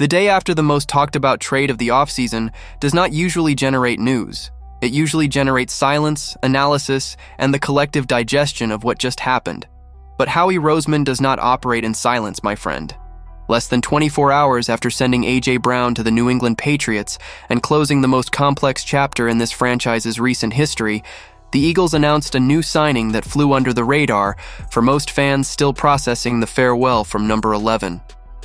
The day after the most talked about trade of the offseason does not usually generate news. It usually generates silence, analysis, and the collective digestion of what just happened. But Howie Roseman does not operate in silence, my friend. Less than 24 hours after sending A.J. Brown to the New England Patriots and closing the most complex chapter in this franchise's recent history, the Eagles announced a new signing that flew under the radar for most fans still processing the farewell from number 11.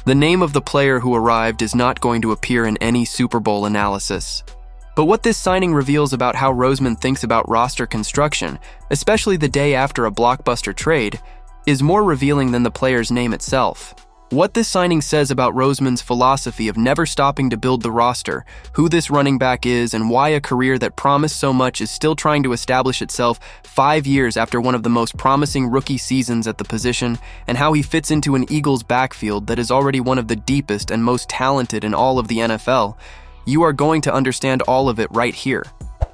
The name of the player who arrived is not going to appear in any Super Bowl analysis. But what this signing reveals about how Roseman thinks about roster construction, especially the day after a blockbuster trade, is more revealing than the player's name itself. What this signing says about Roseman's philosophy of never stopping to build the roster, who this running back is, and why a career that promised so much is still trying to establish itself 5 years after one of the most promising rookie seasons at the position, and how he fits into an Eagles backfield that is already one of the deepest and most talented in all of the NFL, you are going to understand all of it right here.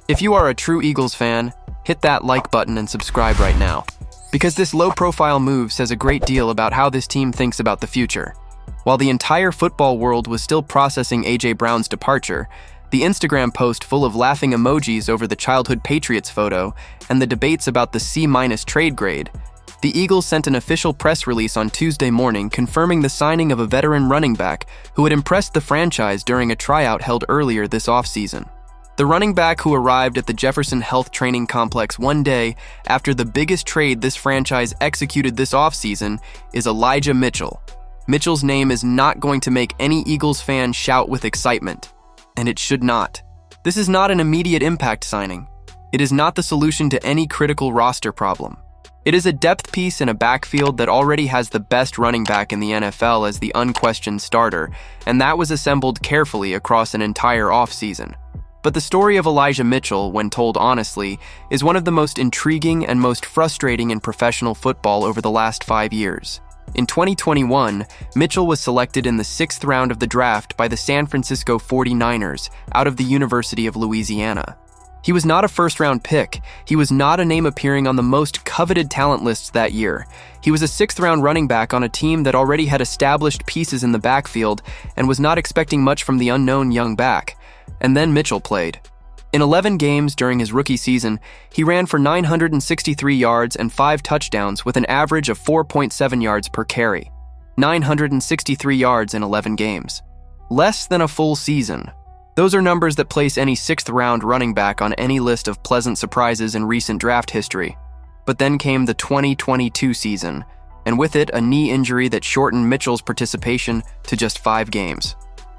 If you are a true Eagles fan, hit that like button and subscribe right now, because this low-profile move says a great deal about how this team thinks about the future. While the entire football world was still processing A.J. Brown's departure, the Instagram post full of laughing emojis over the childhood Patriots photo and the debates about the C- trade grade, the Eagles sent an official press release on Tuesday morning confirming the signing of a veteran running back who had impressed the franchise during a tryout held earlier this offseason. The running back who arrived at the Jefferson Health Training Complex one day after the biggest trade this franchise executed this offseason is Elijah Mitchell. Mitchell's name is not going to make any Eagles fan shout with excitement, and it should not. This is not an immediate impact signing. It is not the solution to any critical roster problem. It is a depth piece in a backfield that already has the best running back in the NFL as the unquestioned starter, and that was assembled carefully across an entire offseason. But the story of Elijah Mitchell, when told honestly, is one of the most intriguing and most frustrating in professional football over the last 5 years. In 2021, Mitchell was selected in the 6th round of the draft by the San Francisco 49ers out of the University of Louisiana. He was not a first-round pick. He was not a name appearing on the most coveted talent lists that year. He was a 6th-round running back on a team that already had established pieces in the backfield and was not expecting much from the unknown young back. And then Mitchell played. In 11 games during his rookie season, he ran for 963 yards and 5 touchdowns with an average of 4.7 yards per carry. 963 yards in 11 games. Less than a full season. Those are numbers that place any 6th-round running back on any list of pleasant surprises in recent draft history. But then came the 2022 season, and with it a knee injury that shortened Mitchell's participation to just 5 games.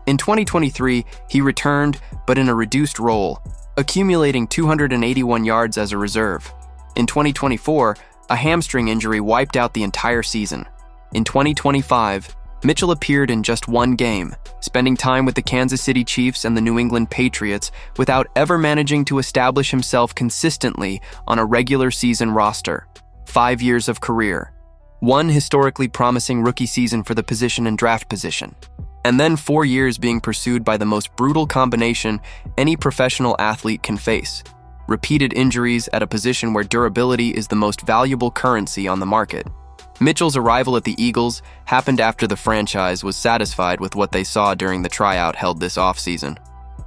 In 2023, he returned, but in a reduced role, accumulating 281 yards as a reserve. In 2024, a hamstring injury wiped out the entire season. In 2025, Mitchell appeared in just 1 game, spending time with the Kansas City Chiefs and the New England Patriots without ever managing to establish himself consistently on a regular season roster. 5 years of career. 1 historically promising rookie season for the position and draft position. And then 4 years being pursued by the most brutal combination any professional athlete can face. Repeated injuries at a position where durability is the most valuable currency on the market. Mitchell's arrival at the Eagles happened after the franchise was satisfied with what they saw during the tryout held this offseason.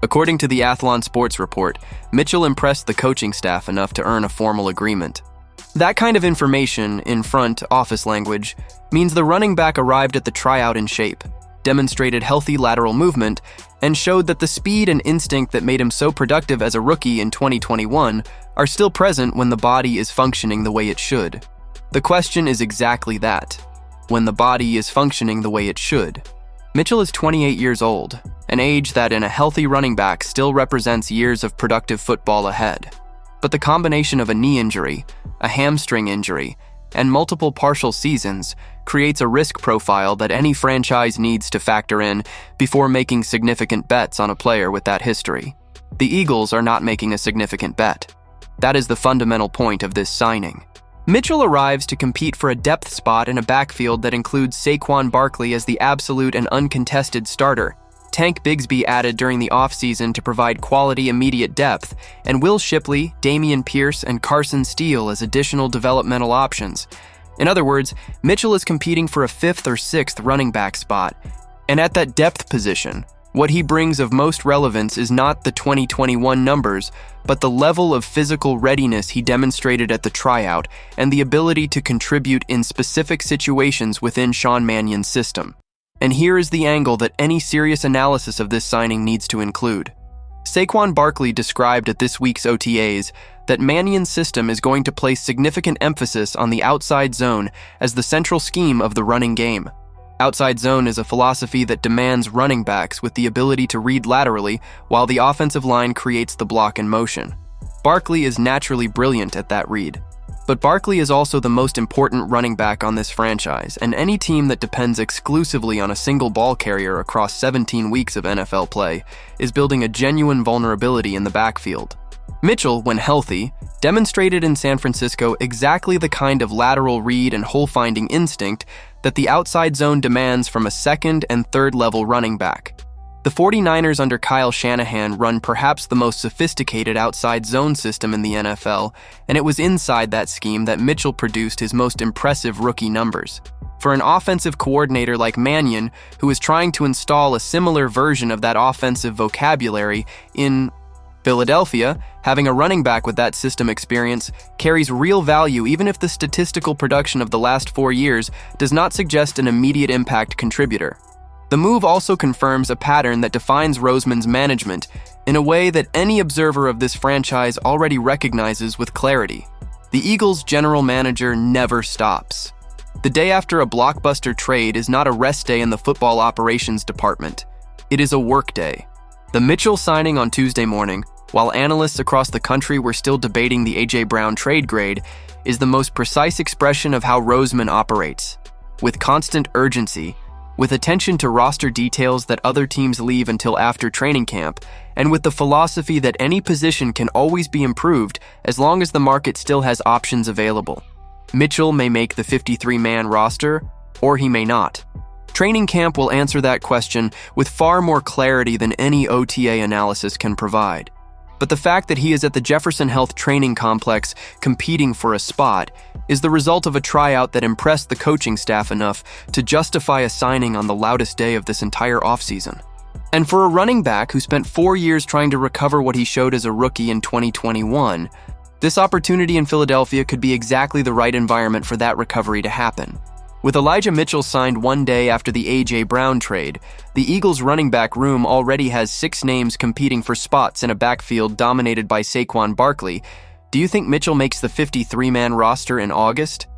According to the Athlon Sports report, Mitchell impressed the coaching staff enough to earn a formal agreement. That kind of information, in front office language, means the running back arrived at the tryout in shape, demonstrated healthy lateral movement, and showed that the speed and instinct that made him so productive as a rookie in 2021 are still present when the body is functioning the way it should. The question is exactly that. When the body is functioning the way it should. Mitchell is 28 years old, an age that in a healthy running back still represents years of productive football ahead. But the combination of a knee injury, a hamstring injury, and multiple partial seasons creates a risk profile that any franchise needs to factor in before making significant bets on a player with that history. The Eagles are not making a significant bet. That is the fundamental point of this signing. Mitchell arrives to compete for a depth spot in a backfield that includes Saquon Barkley as the absolute and uncontested starter, Tank Bigsby added during the offseason to provide quality immediate depth, and Will Shipley, Dameon Pierce, and Carson Steele as additional developmental options. In other words, Mitchell is competing for a 5th or 6th running back spot, And at that depth position, what he brings of most relevance is not the 2021 numbers, but the level of physical readiness he demonstrated at the tryout and the ability to contribute in specific situations within Sean Mannion's system. And here is the angle that any serious analysis of this signing needs to include. Saquon Barkley described at this week's OTAs that Mannion's system is going to place significant emphasis on the outside zone as the central scheme of the running game. Outside zone is a philosophy that demands running backs with the ability to read laterally while the offensive line creates the block in motion. Barkley is naturally brilliant at that read. But Barkley is also the most important running back on this franchise, and any team that depends exclusively on a single ball carrier across 17 weeks of NFL play is building a genuine vulnerability in the backfield. Mitchell, when healthy, demonstrated in San Francisco exactly the kind of lateral read and hole-finding instinct that the outside zone demands from a second and third level running back. The 49ers under Kyle Shanahan run perhaps the most sophisticated outside zone system in the NFL, and it was inside that scheme that Mitchell produced his most impressive rookie numbers. For an offensive coordinator like Mannion, who is trying to install a similar version of that offensive vocabulary in Philadelphia, having a running back with that system experience carries real value even if the statistical production of the last 4 years does not suggest an immediate impact contributor. The move also confirms a pattern that defines Roseman's management in a way that any observer of this franchise already recognizes with clarity. The Eagles' general manager never stops. The day after a blockbuster trade is not a rest day in the football operations department. It is a work day. The Mitchell signing on Tuesday morning, while analysts across the country were still debating the A.J. Brown trade grade, is the most precise expression of how Roseman operates. With constant urgency, with attention to roster details that other teams leave until after training camp, and with the philosophy that any position can always be improved as long as the market still has options available. Mitchell may make the 53-man roster, or he may not. Training camp will answer that question with far more clarity than any OTA analysis can provide. But the fact that he is at the Jefferson Health Training Complex competing for a spot is the result of a tryout that impressed the coaching staff enough to justify a signing on the loudest day of this entire offseason. And for a running back who spent 4 years trying to recover what he showed as a rookie in 2021, this opportunity in Philadelphia could be exactly the right environment for that recovery to happen. With Elijah Mitchell signed 1 day after the A.J. Brown trade, the Eagles' running back room already has 6 names competing for spots in a backfield dominated by Saquon Barkley. Do you think Mitchell makes the 53-man roster in August?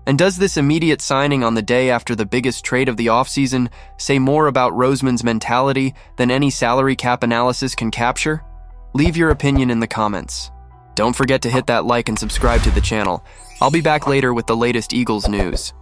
And does this immediate signing on the day after the biggest trade of the offseason say more about Roseman's mentality than any salary cap analysis can capture? Leave your opinion in the comments. Don't forget to hit that like and subscribe to the channel. I'll be back later with the latest Eagles news.